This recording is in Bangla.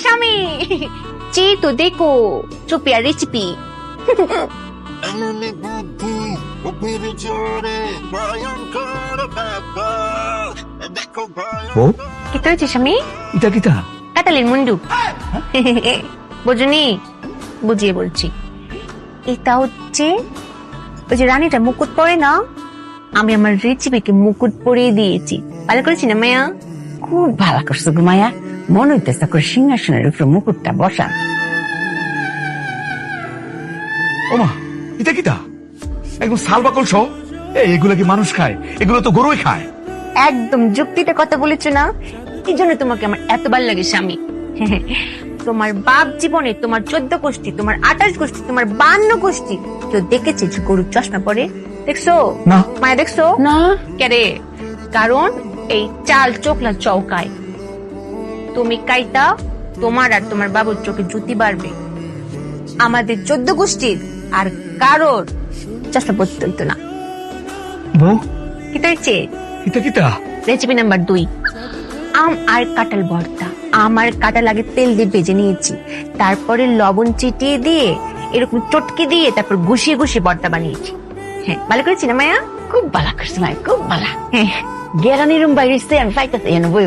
স্বামী জি তো দেখো চুপিয়া রেসিপি এমনি বুদ্ধি গভীর জোরে ভয়ঙ্কর ব্যাপার দেখো ও কি হয়েছে স্বামী ইটা কিটা কাতালের মুন্ডু বুঝুনি বুঝিয়ে বলছি এটা হচ্ছে ওই যে রানীটা মুকুট পরে না আমি আমার রেসিপিকে মুকুট পরিয়ে দিয়েছি ভালো করেছি না মায়া খুব ভালো করছো গো মায়া, মনে হইতেছে করে সিংহাসনের উপরে মুকুটটা বসান। ওমা ইটা কিটা একদম শাল বাকল সহ এগুলা কি মানুষ খায়? এগুলো তো গরুই খায়। একদম যুক্তিটা কথা বলেছো না, এই জন্য তোমাকে আমার এত ভালো লাগে স্বামী। তোমার বাপ জীবনে তোমার 14 গোষ্ঠী, তোমার 28 গোষ্ঠী, তোমার 52 গোষ্ঠী কেউ দেখেছে যে গরুর চশমা পরে? দেখছো না। মায়া দেখছো না কেরে? কারণ এই চাল চোখলা চৌকায় তুমি কাইতা তোমার আর তোমার বাবুর চোখে জুতি বাড়বে। আমাদের 14 গোষ্ঠীর আর কারোর চশমা পড়তে হইতো না। বউ কি হয়েছে? ইটা কিটা রেসিপি নাম্বার 2, আম আর কাঁঠাল ভর্তা। আমার কাঁঠাল আগে তেল দিয়ে ভেজে নিয়েছি, তারপরে লবণ চিটিয়ে দিয়ে এরকম চটকে দিয়ে তারপর ঘুষিয়ে ঘুষিয়ে ভর্তা বানিয়েছি। হ্যাঁ ভালো করেছি না মায়া? খুব ভালো করছো মায়া, খুব ভালো। হ্যাঁ গেরানির রুম বাইরে আমি পাইতেছি এনে বই